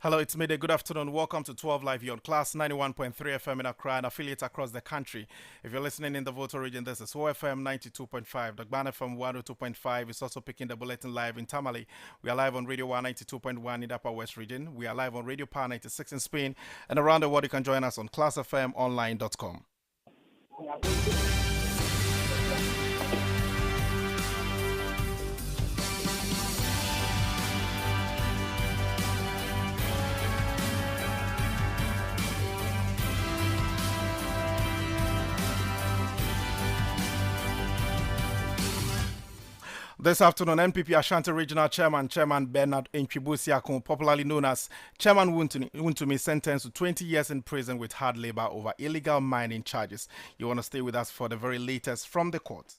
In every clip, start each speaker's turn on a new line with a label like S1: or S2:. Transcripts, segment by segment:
S1: Hello, it's midday. Good afternoon. Welcome to 12 Live here on Class 91.3 FM in Accra and affiliates across the country. If you're listening in the Volta region, this is OFM 92.5, Dagban FM 102.5. It's also picking the bulletin live in Tamale. We are live on Radio 192.1 in the Upper West region. We are live on Radio Power 96 in Spain. And around the world, you can join us on classfmonline.com. This afternoon, NPP Ashanti Regional Chairman Bernard Nkwibusiakun, popularly known as Chairman Wuntumi, sentenced to 20 years in prison with hard labor over illegal mining charges. You want to stay with us for the very latest from the court.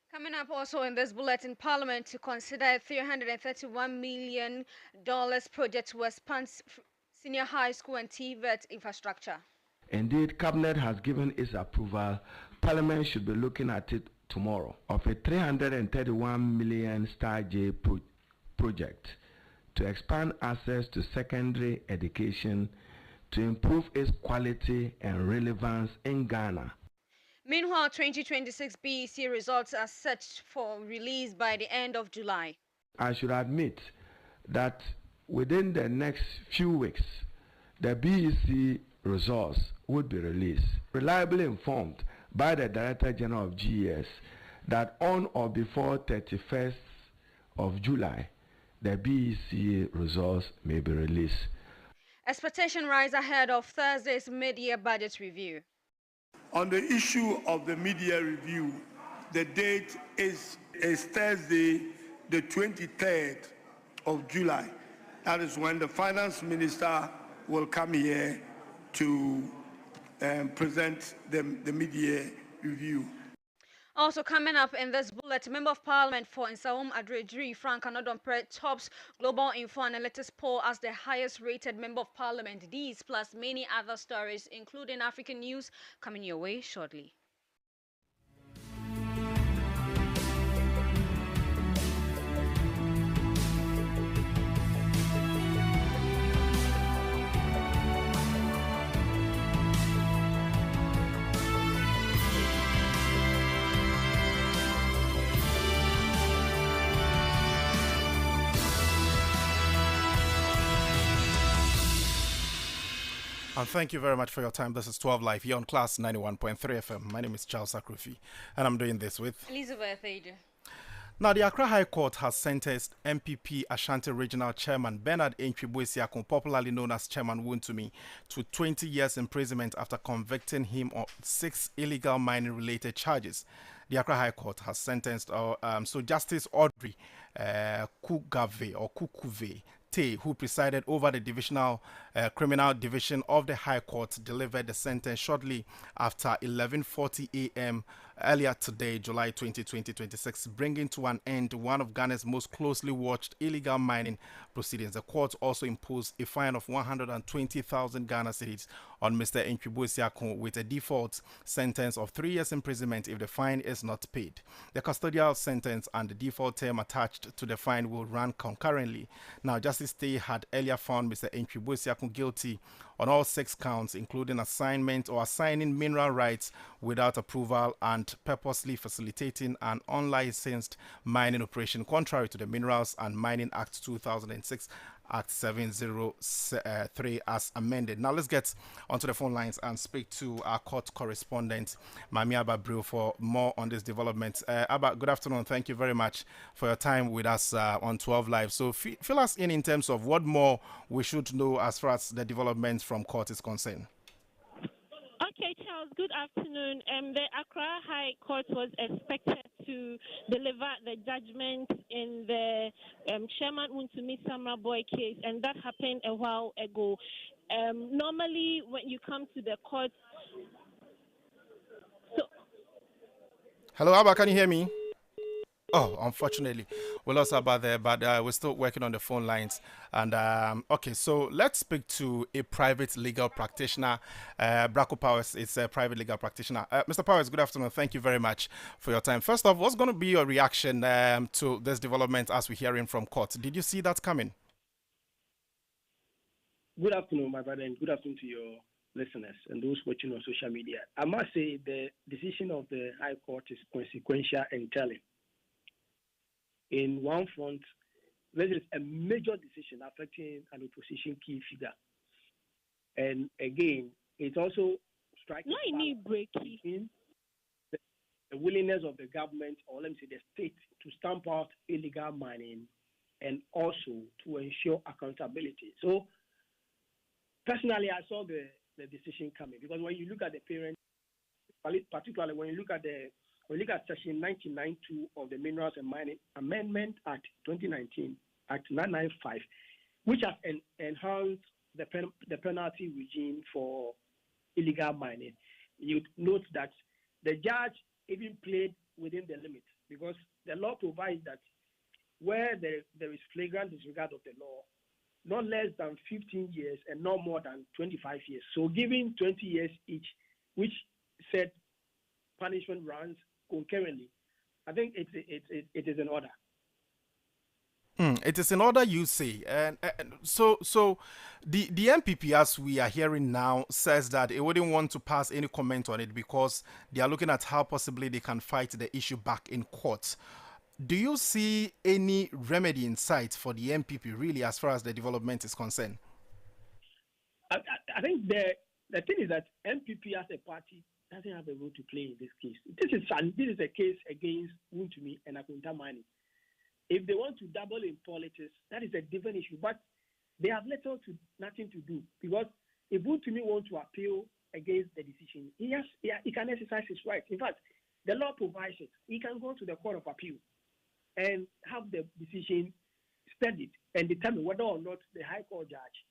S2: Coming up also in this bulletin, Parliament to consider a $331 million project to expand senior high school and TVET infrastructure.
S3: Indeed, Cabinet has given its approval. Parliament should be looking at it tomorrow of a 331 million Star J project to expand access to secondary education to improve its quality and relevance in Ghana.
S2: Meanwhile, 2026 BEC results are set for release by the end of July.
S3: I should admit that within the next few weeks, the BEC results would be released, reliably informed by the Director General of GES that on or before 31st of July, the BEC results may be released.
S2: Expectation rise ahead of Thursday's mid-year budget review.
S4: On the issue of the mid-year review, the date is Thursday, the 23rd of July. That is when the Finance Minister will come here to present the mid-year review.
S2: Also coming up in this bullet, Member of Parliament for Nsawam Adredri, Frank Anodompre, tops Global Info Analytics poll as the highest rated Member of Parliament. These plus many other stories, including African news, coming your way shortly.
S1: And thank you very much for your time. This is 12 Live here on Class 91.3 FM. My name is Charles Akrofi, and I'm doing this with
S2: Elizabeth Aidoo.
S1: Now, the Accra High Court has sentenced MPP Ashanti Regional Chairman Bernard Nkwibusiakun, popularly known as Chairman Wuntumi, to 20 years imprisonment after convicting him of 6 illegal mining-related charges. The Accra High Court has sentenced Justice Audrey Kukuve, who presided over the divisional criminal division of the High Court, delivered the sentence shortly after 11:40 a.m. earlier today, July 20, 2026, bringing to an end one of Ghana's most closely watched illegal mining proceedings. The court also imposed a fine of 120,000 Ghana cedis on Mr. Nkwibusiakun with a default sentence of 3 years imprisonment if the fine is not paid. The custodial sentence and the default term attached to the fine will run concurrently. Now, Justice Tay had earlier found Mr. Nkwibusiakun guilty on all 6 counts, including assignment or assigning mineral rights without approval and purposely facilitating an unlicensed mining operation contrary to the Minerals and Mining Act 2006, Act 703 as amended. Now let's get onto the phone lines and speak to our court correspondent, Mami Abba Brew, for more on this development. Abba, good afternoon. Thank you very much for your time with us on 12 Live. So fill us in terms of what more we should know as far as the developments from court is concerned.
S5: Okay, Charles, good afternoon. The Accra High Court was expected to deliver the judgment in the Chairman Wuntumi Samra Boy case, and that happened a while ago. Normally, when you come to the court...
S1: Hello, Abba, can you hear me? Oh, unfortunately, we lost Abba there, but we're still working on the phone lines. And okay, so let's speak to a private legal practitioner. Bracco Powers is a private legal practitioner. Mr. Powers, good afternoon. Thank you very much for your time. First off, what's going to be your reaction to this development as we're hearing from court? Did you see that coming?
S6: Good afternoon, my brother, and good afternoon to your listeners and those watching on social media. I must say the decision of the High Court is consequential and telling. In one front, this is a major decision affecting an opposition key figure. And again, it also strikes between the willingness of the government, or let me say the state, to stamp out illegal mining and also to ensure accountability. So personally, I saw the decision coming because when you look at the parent, particularly when you look at Section 1992 of the Minerals and Mining Amendment Act 2019, Act 995, which has enhanced the penalty regime for illegal mining, you note that the judge even played within the limits because the law provides that where there is flagrant disregard of the law, not less than 15 years and not more than 25 years. So giving 20 years each, which said punishment runs concurrently, I think it is in order.
S1: It is in order, you say, and so the MPP, as we are hearing now, says that it wouldn't want to pass any comment on it because they are looking at how possibly they can fight the issue back in court. Do you see any remedy in sight for the MPP, really, as far as the development is concerned?
S6: I think the thing is that MPP as a party doesn't have a role to play in this case. This is a case against Wontumi and Akunta Mani. If they want to double in politics, that is a different issue. But they have little to nothing to do because if Wontumi wants to appeal against the decision, he can exercise his right. In fact, the law provides it. He can go to the Court of Appeal and have the decision studied and determine whether or not the High Court judge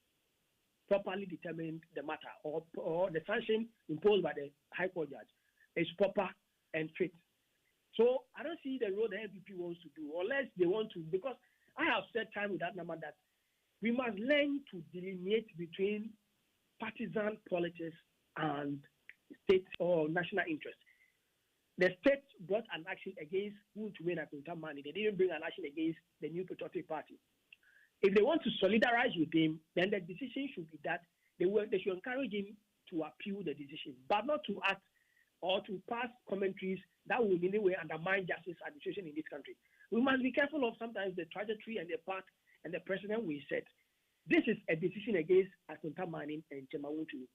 S6: properly determined the matter or the sanction imposed by the High Court judge is proper and fit. So I don't see the role the MPP wants to do unless they want to, because I have said time with that number that we must learn to delineate between partisan politics and state or national interest. The state brought an action against Wontumi and Akunta Mani. They didn't bring an action against the New Patriotic Party. If they want to solidarize with him, then the decision should be that they should encourage him to appeal the decision, but not to act or to pass commentaries that will in any way undermine justice administration in this country. We must be careful of sometimes the trajectory and the path and the precedent we set. This is a decision against Akunta Mani and Chema Wontumi.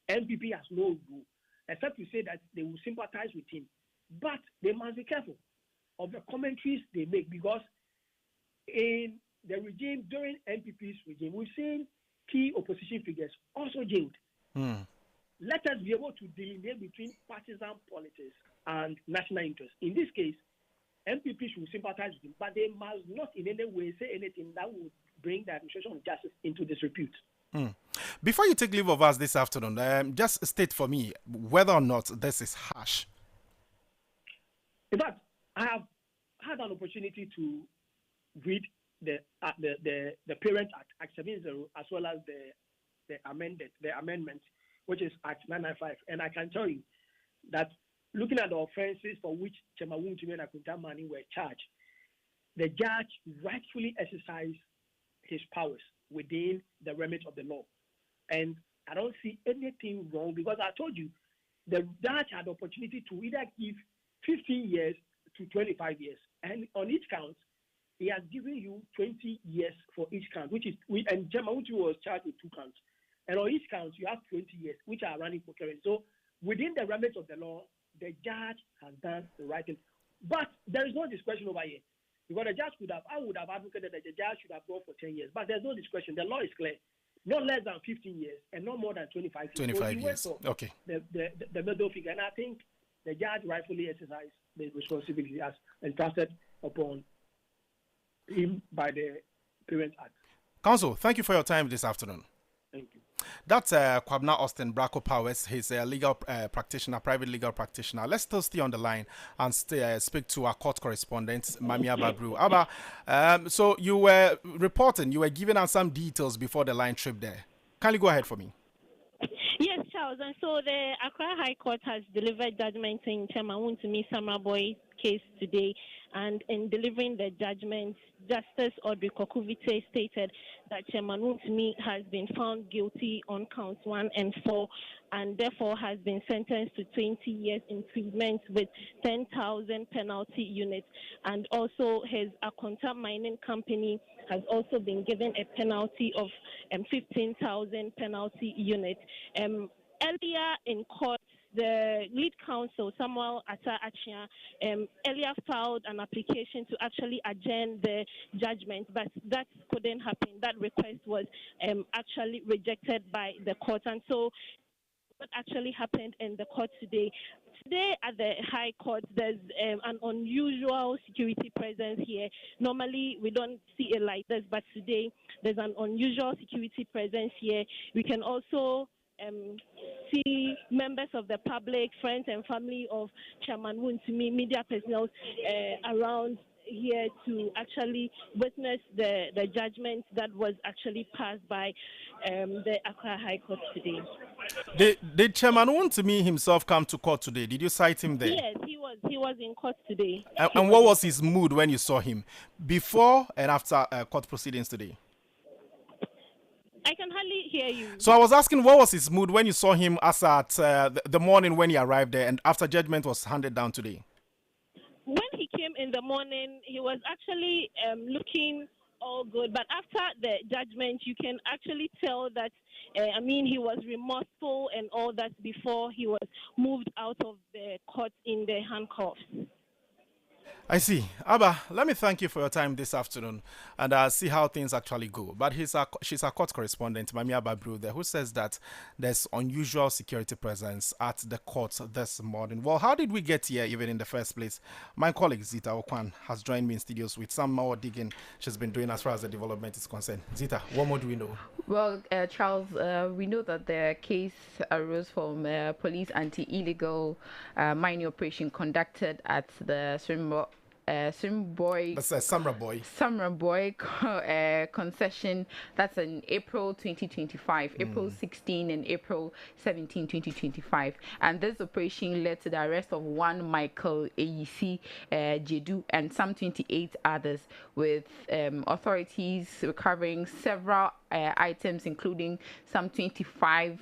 S6: MPP has no rule except to say that they will sympathize with him. But they must be careful of the commentaries they make because in the regime, during MPP's regime, we've seen key opposition figures also jailed. Let us be able to delineate between partisan politics and national interest. In this case, MPP should sympathize with him, but they must not in any way say anything that would bring the administration of justice into disrepute.
S1: Before you take leave of us this afternoon, just state for me whether or not this is harsh.
S6: In fact, I have had an opportunity to read the Parent Act 70, as well as the amendment, which is Act 995, and I can tell you that looking at the offences for which Chema Wontumi and Akunta Mani were charged, the judge rightfully exercised his powers within the remit of the law, and I don't see anything wrong because I told you the judge had the opportunity to either give 15 years to 25 years. And on each count, he has given you 20 years for each count, and Chema Wontumi was charged with 2 counts. And on each count, you have 20 years, which are running concurrent. So within the remit of the law, the judge has done the right thing. But there is no discretion over here. Because the judge I would have advocated that the judge should have gone for 10 years. But there's no discretion. The law is clear. Not less than 15 years and not more than 25 years.
S1: 25 years. Okay.
S6: The middle figure. And I think the judge rightfully exercised the responsibility as entrusted upon him by the Parent Act.
S1: Counsel, thank you for your time this afternoon.
S6: Thank you.
S1: That's Kwabna Austin Bracco Powers. He's a legal practitioner, private legal practitioner. Let's still stay on the line and speak to our court correspondent, Mamia Babru. Abba, so you were reporting, you were giving us some details before the line trip there. Can you go ahead for me?
S5: Yes, Charles. And so the Accra High Court has delivered judgment in Chema Wontumi Samra Boy case today. And in delivering the judgment, Justice Audrey Kokuvite stated that Chairman Wontumi has been found guilty on counts 1 and 4 and therefore has been sentenced to 20 years imprisonment with 10,000 penalty units. And also his Akonta mining company has also been given a penalty of 15,000 penalty units. Earlier in court, the lead counsel, Samuel Atta Achia, earlier filed an application to actually adjourn the judgment, but that couldn't happen. That request was actually rejected by the court. And so what actually happened in the court today. Today at the High Court, there's an unusual security presence here. Normally, we don't see it like this, but today there's an unusual security presence here. We can also see members of the public, friends and family of Chairman Wontumi, media personnel around here to actually witness the judgment that was actually passed by the Accra High Court today.
S1: Did Chairman Wontumi himself come to court today? Did you cite him there?
S5: Yes, he was in court today.
S1: And what was his mood when you saw him before and after court proceedings today?
S5: I can hardly hear you.
S1: So I was asking, what was his mood when you saw him as at the morning when he arrived there and after judgment was handed down today?
S5: When he came in the morning, he was actually looking all good. But after the judgment, you can actually tell that, he was remorseful and all that before he was moved out of the court in the handcuffs.
S1: I see. Abba, let me thank you for your time this afternoon and see how things actually go. But she's our court correspondent, Mami Abba Bruder, who says that there's unusual security presence at the court this morning. Well, how did we get here even in the first place? My colleague Zita Okwan has joined me in studios with some more digging she's been doing as far as the development is concerned. Zita, what more do we know?
S7: Well, Charles, we know that the case arose from police anti-illegal mining operation conducted at the Samra Boy concession. That's in April 2025, April 16 and April 17, 2025. And this operation led to the arrest of one Michael AEC Jedu and some 28 others, with authorities recovering several items, including some 25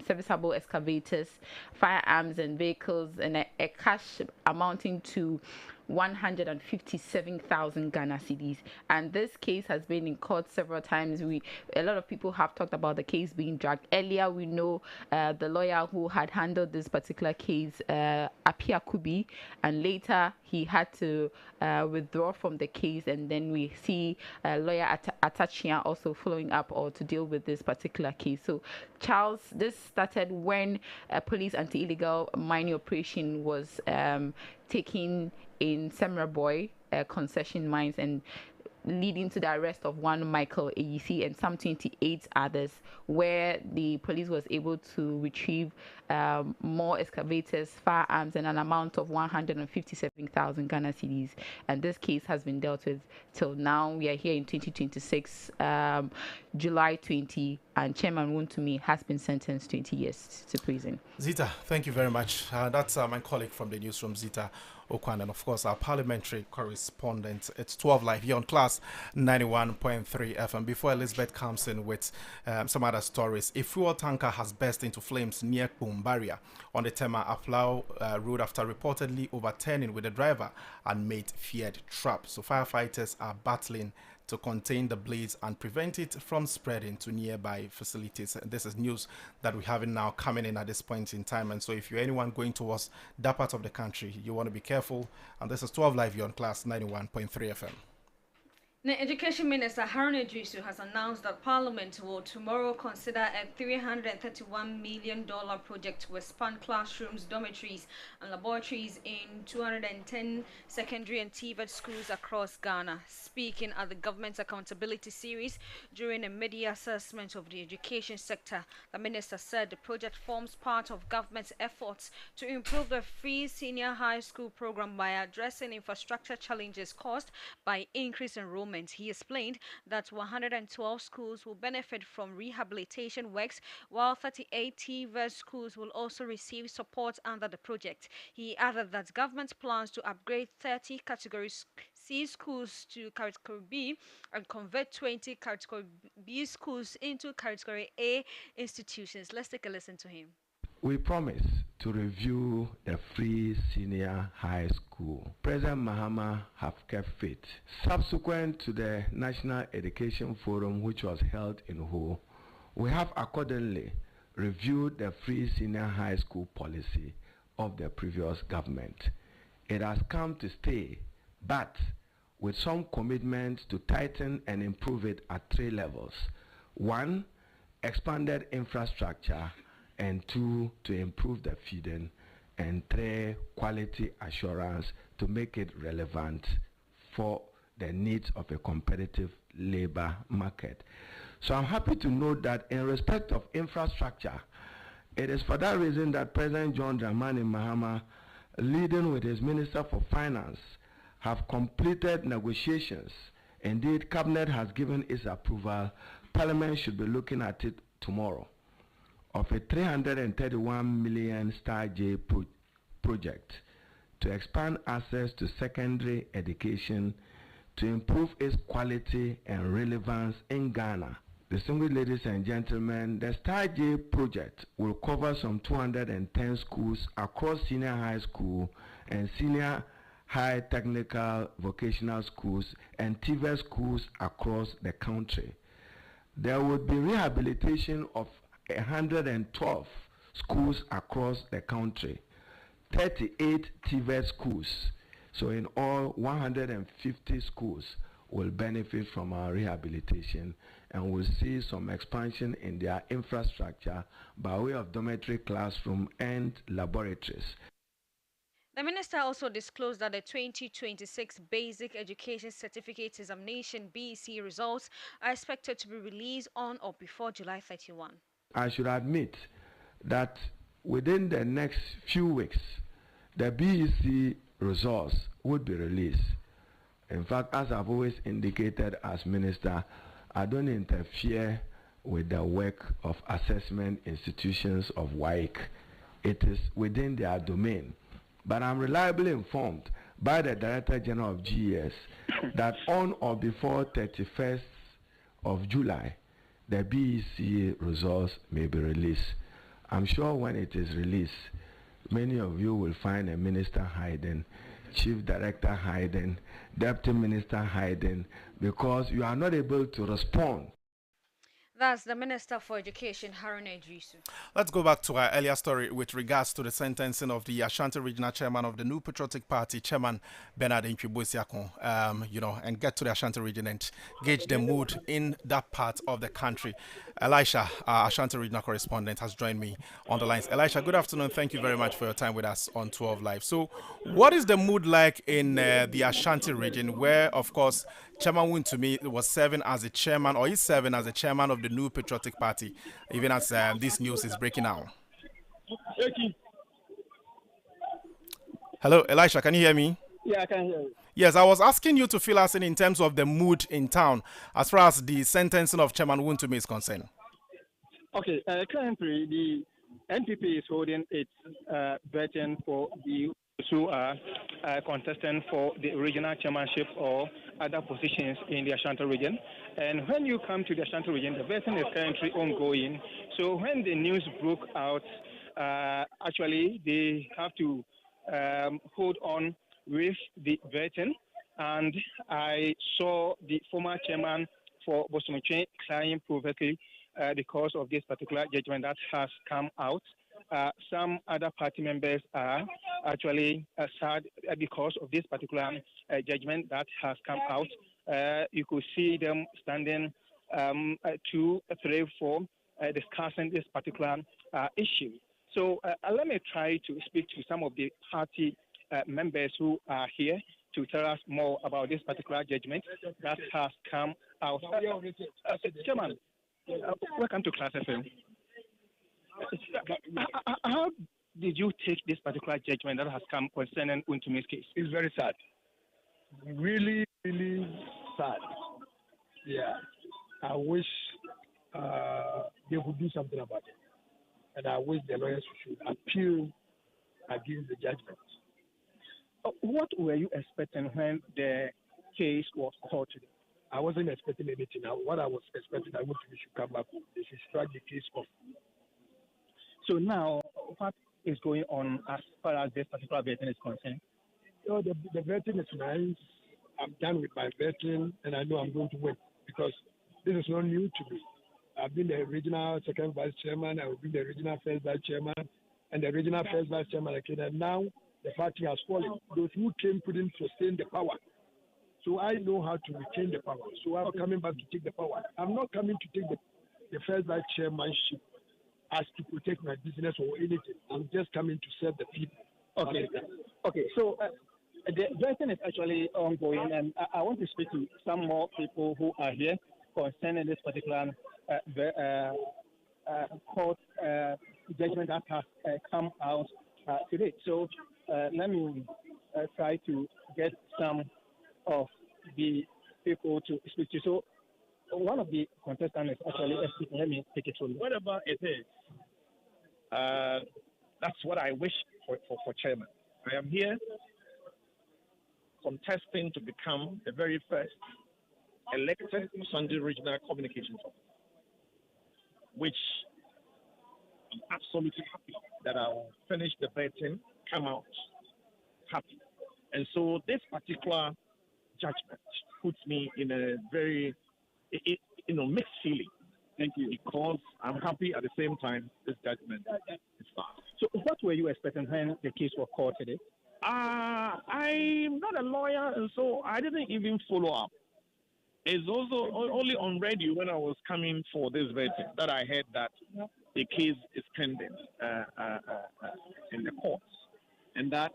S7: serviceable excavators, firearms and vehicles, and a cash amounting to 157,000 Ghana cedis. And this case has been in court several times. A lot of people have talked about the case being dragged. Earlier, we know the lawyer who had handled this particular case, Apia Kubi, and later he had to withdraw from the case. And then we see lawyer Atachia also following up or to deal with this particular case. So, Charles, this started when a police anti-illegal mining operation was taking in Semra Boy concession mines, and leading to the arrest of one Michael AEC and some 28 others, where the police was able to retrieve more excavators, firearms, and an amount of 157,000 Ghana cedis. And this case has been dealt with till now. We are here in 2026, July 20, and Chairman Wontumi has been sentenced 20 years to prison.
S1: Zita, thank you very much. That's my colleague from the newsroom, Zita Okwan, and of course our parliamentary correspondent. It's 12 Live here on Class 91.3 FM. Before Elizabeth comes in with some other stories, a fuel tanker has burst into flames near Kumbaria on the Tema Aflau road after reportedly overturning with the driver and made feared trap. So firefighters are battling to contain the blaze and prevent it from spreading to nearby facilities. This is news that we have now coming in at this point in time. And so if you're anyone going towards that part of the country, you want to be careful. And this is 12 Live here on Class 91.3 FM.
S2: The Education Minister Haruna Idrisu has announced that Parliament will tomorrow consider a $331 million project to expand classrooms, dormitories and laboratories in 210 secondary and TVET schools across Ghana. Speaking at the Government Accountability Series during a mid-year assessment of the education sector, the minister said the project forms part of government's efforts to improve the free senior high school program by addressing infrastructure challenges caused by increased enrollment Parliament. He explained that 112 schools will benefit from rehabilitation works, while 38 TVET schools will also receive support under the project. He added that government plans to upgrade 30 Category C schools to Category B and convert 20 Category B schools into Category A institutions. Let's take a listen to him.
S3: We promise to review the free senior high school. President Mahama have kept faith. Subsequent to the National Education Forum, which was held in Ho, we have accordingly reviewed the free senior high school policy of the previous government. It has come to stay, but with some commitments to tighten and improve it at 3 levels. 1, expanded infrastructure, and 2, to improve the feeding, and 3, quality assurance to make it relevant for the needs of a competitive labor market. So I'm happy to note that in respect of infrastructure, it is for that reason that President John Dramani Mahama, leading with his Minister for Finance, have completed negotiations. Indeed, Cabinet has given its approval. Parliament should be looking at it tomorrow, of a 331 million Star J project to expand access to secondary education, to improve its quality and relevance in Ghana. Distinguished ladies and gentlemen, the Star J project will cover some 210 schools across senior high school and senior high technical vocational schools and TVET schools across the country. There will be rehabilitation of 112 schools across the country, 38 TVET schools. So in all, 150 schools will benefit from our rehabilitation, and will see some expansion in their infrastructure by way of dormitory classroom and laboratories.
S2: The minister also disclosed that the 2026 Basic Education Certificate Examination BEC results are expected to be released on or before July 31.
S3: I should admit that within the next few weeks, the BEC results would be released. In fact, as I've always indicated as minister, I don't interfere with the work of assessment institutions of WAEC. It is within their domain. But I'm reliably informed by the Director General of GES that on or before 31st of July, the BEC results may be released. I'm sure when it is released, many of you will find a minister hiding, chief director hiding, deputy minister hiding, because you are not able to respond.
S2: That's the Minister for Education, Akrofi and Aidoo.
S1: Let's go back to our earlier story with regards to the sentencing of the Ashanti Regional Chairman of the New Patriotic Party, Chairman Bernard Ntwi-Boesiakon, and get to the Ashanti region and gauge the mood in that part of the country. Elisha, our Ashanti Regional correspondent, has joined me on the lines. Elisha, good afternoon. Thank you very much for your time with us on 12 Live. So, what is the mood like in the Ashanti region, where, of course, Chairman Wontumi was serving as a chairman, or is serving as a chairman of the New Patriotic Party, even as this news is breaking now? Hello, Elisha, can you hear me?
S6: Yeah, I can hear you.
S1: Yes, I was asking you to fill us in terms of the mood in town as far as the sentencing of Chairman Wontumi is concerned.
S6: Okay, currently the NPP is holding its vetting for the who are contesting for the regional chairmanship or other positions in the Ashanti region. And when you come to the Ashanti region, the vetting is currently ongoing. So when the news broke out, actually they have to hold on with the vetting. And I saw the former chairman for Bosomiche crying privately because of this particular judgment that has come out. Some other party members are actually sad because of this particular judgment that has come out. You could see them standing 2, 3, 4 discussing this particular issue. So let me try to speak to some of the party members who are here to tell us more about this particular judgment that has come out. Chairman, welcome to Class FM. How did you take this particular judgment that has come concerning Wontumi's case?
S8: It's very sad. Really, really sad.
S6: Yeah, I wish they would do something about it. And I wish the lawyers should appeal against the judgment.
S8: What were you expecting when the case was called today?
S6: I wasn't expecting anything. What I was expecting, I wish we should come back. They should strike the case off.
S8: So now, what is going on as far as this particular vetting is concerned?
S6: The vetting is nice. I'm done with my vetting, and I know I'm going to win because this is not new to me. I've been the regional second vice chairman. I've been the regional first vice chairman, and the regional first vice chairman again. And now the party has fallen. Those who came couldn't sustain the power. So I know how to retain the power. So I'm coming back to take the power. I'm not coming to take the first vice chairmanship as to protect my business or anything. I'm just coming to serve the people.
S8: Okay. So the vetting is actually ongoing, and I want to speak to some more people who are here concerning this particular court judgment that has come out today. So let me try to get some of the people to speak to. So one of the contestants is actually speaking. Let me take it from you.
S9: Whatever it is, that's what I wish for chairman. I am here contesting to become the very first elected Sunday Regional Communications Officer, which I'm absolutely happy that I will finish the vetting, come out happy. And so this particular judgment puts me in a very, mixed feeling.
S8: Thank you.
S9: Because I'm happy at the same time this judgment is fast.
S8: So what were you expecting when the case was called today?
S9: I'm not a lawyer, and so I didn't even follow up. It's also only on radio when I was coming for this vetting that I heard that the case is pending in the courts, and that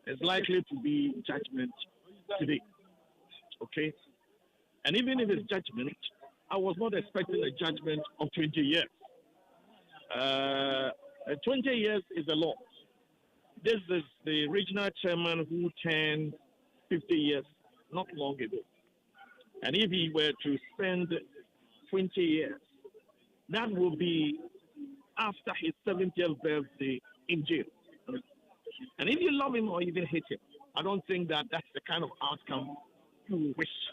S9: is likely to be judgment today. Okay? And even if it's judgment, I was not expecting a judgment of 20 years. 20 years is a lot. This is the regional chairman who turned 50 years not long ago. And if he were to spend 20 years, that will be after his 70th birthday in jail. And if you love him or even hate him, I don't think that that's the kind of outcome you wish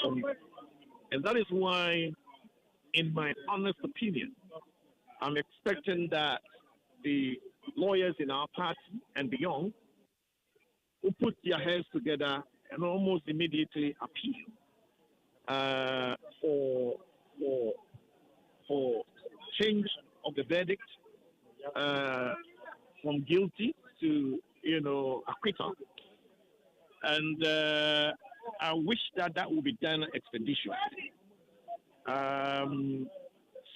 S9: for him. And that is why, in my honest opinion, I'm expecting that the lawyers in our party and beyond will put their heads together and almost immediately appeal for change of the verdict from guilty to acquittal. And I wish that would be done expeditiously.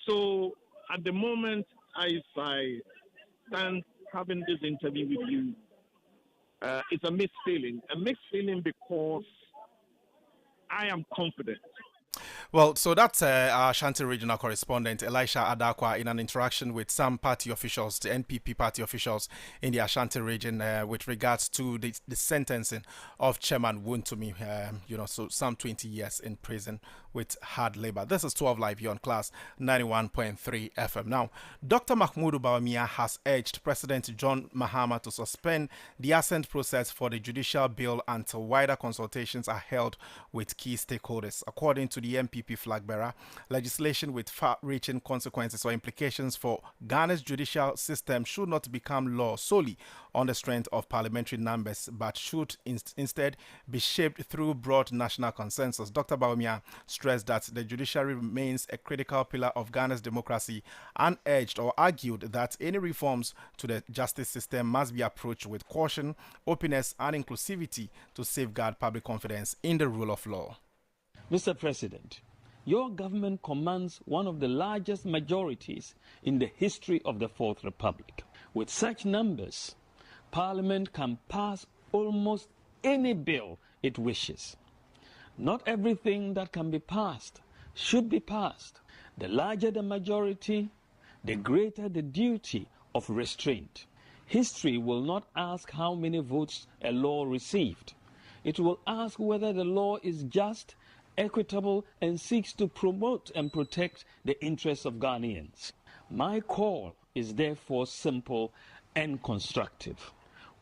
S9: So at the moment, as I stand having this interview with you, it's a mixed feeling. A mixed feeling because I am confident.
S1: Well, so that's our Ashanti regional correspondent, Elisha Adakwa, in an interaction with some party officials, the NPP party officials in the Ashanti region, with regards to the sentencing of Chairman Wontumi, so some 20 years in prison with hard labor. This is 12 Live here on Class 91.3 FM. Now, Dr. Mahmoud Bawumia has urged President John Mahama to suspend the assent process for the judicial bill until wider consultations are held with key stakeholders. According to the MPP flag bearer, legislation with far-reaching consequences or implications for Ghana's judicial system should not become law solely on the strength of parliamentary numbers, but should instead be shaped through broad national consensus. Dr. Bawumia stressed that the judiciary remains a critical pillar of Ghana's democracy and urged or argued that any reforms to the justice system must be approached with caution, openness, and inclusivity to safeguard public confidence in the rule of law.
S10: Mr. President, your government commands one of the largest majorities in the history of the Fourth Republic. With such numbers, Parliament can pass almost any bill it wishes. Not everything that can be passed should be passed. The larger the majority, the greater the duty of restraint. History will not ask how many votes a law received. It will ask whether the law is just equitable, and seeks to promote and protect the interests of Ghanaians. My call is therefore simple and constructive.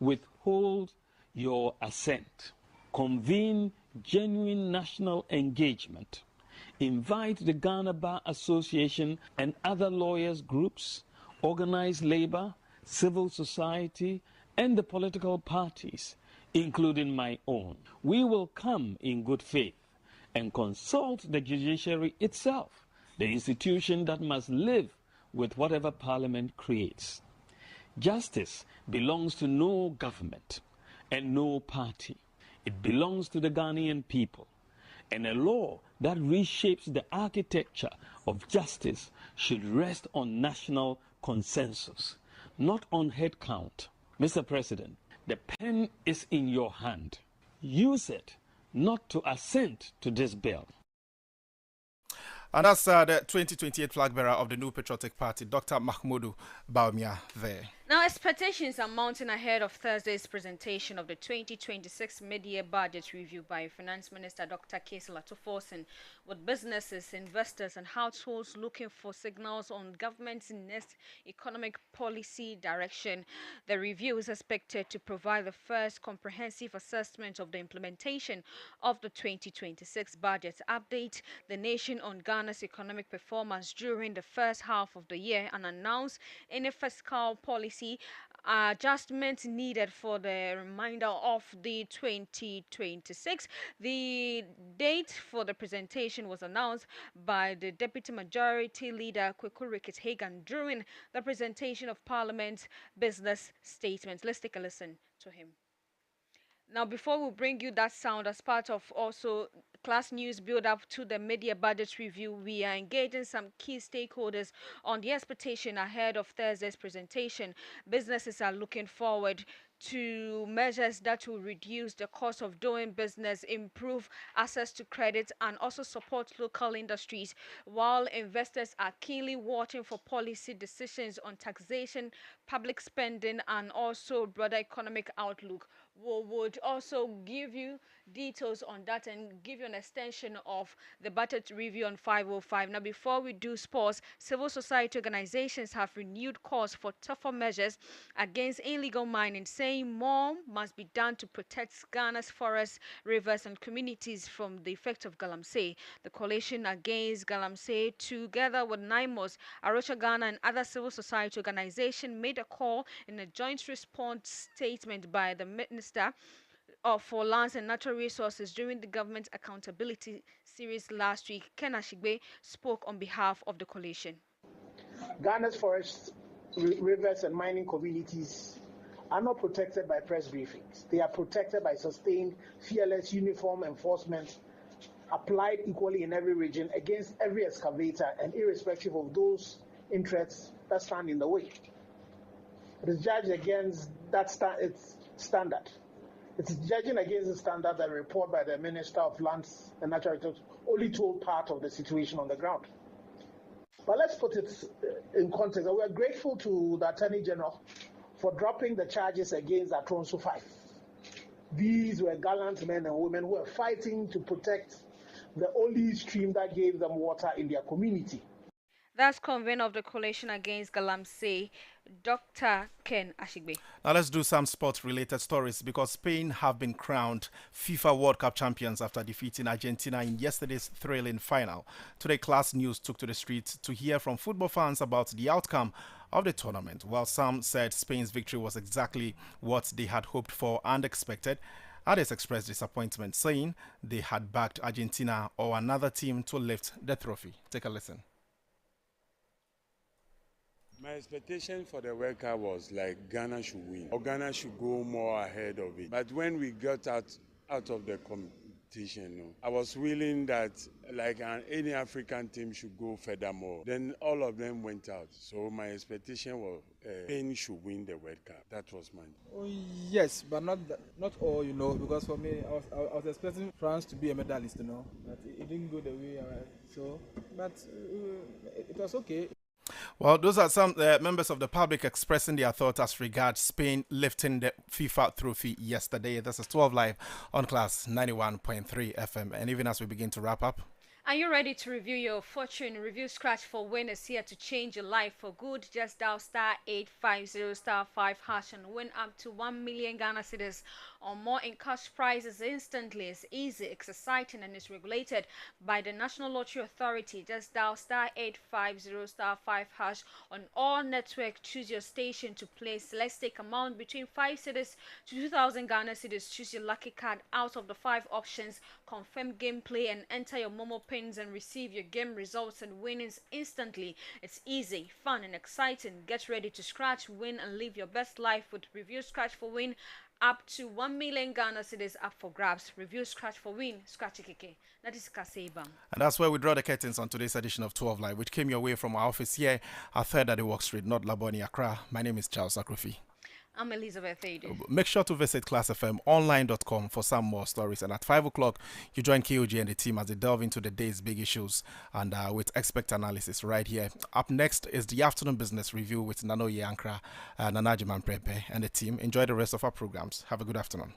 S10: Withhold your assent. Convene genuine national engagement. Invite the Ghana Bar Association and other lawyers groups, organized labor, civil society, and the political parties, including my own. We will come in good faith and consult the judiciary itself, the institution that must live with whatever Parliament creates. Justice belongs to no government and no party. It belongs to the Ghanaian people. And a law that reshapes the architecture of justice should rest on national consensus, not on head count. Mr. President, the pen is in your hand. Use it not to assent to this bill.
S1: And that's the 2028 flag bearer of the New Patriotic Party, Dr. Mahmoudou Bawumia there.
S2: Now, expectations are mounting ahead of Thursday's presentation of the 2026 mid-year budget review by Finance Minister Dr. Kese Latofosin, with businesses, investors and households looking for signals on government's next economic policy direction. The review is expected to provide the first comprehensive assessment of the implementation of the 2026 budget, update the nation on Ghana's economic performance during the first half of the year, and announce any fiscal policy adjustments needed for the remainder of the 2026. The date for the presentation was announced by the Deputy Majority Leader Kweku Rickett-Hagan during the presentation of Parliament's business statements. Let's take a listen to him. Now, before we bring you that sound as part of also class news build up to the media budget review, we are engaging some key stakeholders on the expectation ahead of Thursday's presentation. Businesses are looking forward to measures that will reduce the cost of doing business, improve access to credit, and also support local industries, while investors are keenly watching for policy decisions on taxation, public spending, and also broader economic outlook. We would also give you details on that and give you an extension of the budget review on 505. Now, before we do sports, civil society organizations have renewed calls for tougher measures against illegal mining, saying more must be done to protect Ghana's forests, rivers, and communities from the effect of Galamsey. The coalition against Galamsey, together with NIMOS, Arusha Ghana, and other civil society organizations, made a call in a joint response statement by the Minister for Lands and Natural Resources during the government accountability series last week. Ken Ashigbe spoke on behalf of the coalition.
S11: Ghana's forests, rivers, and mining communities are not protected by press briefings. They are protected by sustained, fearless, uniform enforcement applied equally in every region against every excavator and irrespective of those interests that stand in the way. It is judged against that standard. It's judging against the standard that report by the Minister of Lands and Natural Resources only told part of the situation on the ground. But let's put it in context. We are grateful to the Attorney General for dropping the charges against Atronso 5. These were gallant men and women who were fighting to protect the only stream that gave them water in their community.
S2: That's convener of the coalition against Galamsey, Dr. Ken Ashigbe.
S1: Now let's do some sports-related stories, because Spain have been crowned FIFA World Cup champions after defeating Argentina in yesterday's thrilling final. Today, Class News took to the streets to hear from football fans about the outcome of the tournament. While some said Spain's victory was exactly what they had hoped for and expected, others expressed disappointment, saying they had backed Argentina or another team to lift the trophy. Take a listen.
S12: My expectation for the World Cup was like Ghana should win, or Ghana should go more ahead of it. But when we got out of the competition, I was willing that like any African team should go further more. Then all of them went out. So my expectation was Spain should win the World Cup. That was mine.
S13: Oh, yes, but not all, because for me, I was expecting France to be a medalist, but it didn't go the way I so. But it was okay.
S1: Well, those are some members of the public expressing their thoughts as regards Spain lifting the FIFA trophy yesterday. This is 12 Live on Class 91.3 FM. And even as we begin to wrap up,
S2: Are you ready to review your fortune? Review Scratch for Win is here to change your life for good. Just dial *850*5# and win up to 1 million Ghana cedis or more in cash prizes instantly. It's easy, it's exciting, and it's regulated by the National Lottery Authority. Just dial *850*5# on all network. Choose your station to play. Select stake amount between 5 cedis to 2,000 Ghana cedis. Choose your lucky card out of the 5 options. Confirm gameplay and enter your Momo pins and receive your game results and winnings instantly. It's easy, fun, and exciting. Get ready to scratch, win, and live your best life with Review Scratch for Win. Up to 1 million Ghana cedis up for grabs. Review Scratch for Win. Scratch Keke. That is Kasebam.
S1: and that's where we draw the curtains on today's edition of 12 Live, which came your way from our office here at 3rd at the Walk Street, North Laboni, Accra. My name is Charles Akrofi.
S2: I'm Elizabeth Aidoo.
S1: Make sure to visit classfmonline.com for some more stories. And at 5 o'clock, you join KOG and the team as they delve into the day's big issues and with expert analysis right here. Up next is the afternoon business review with Nanoye Ankra, Nanajiman Prepe, and the team. Enjoy the rest of our programs. Have a good afternoon.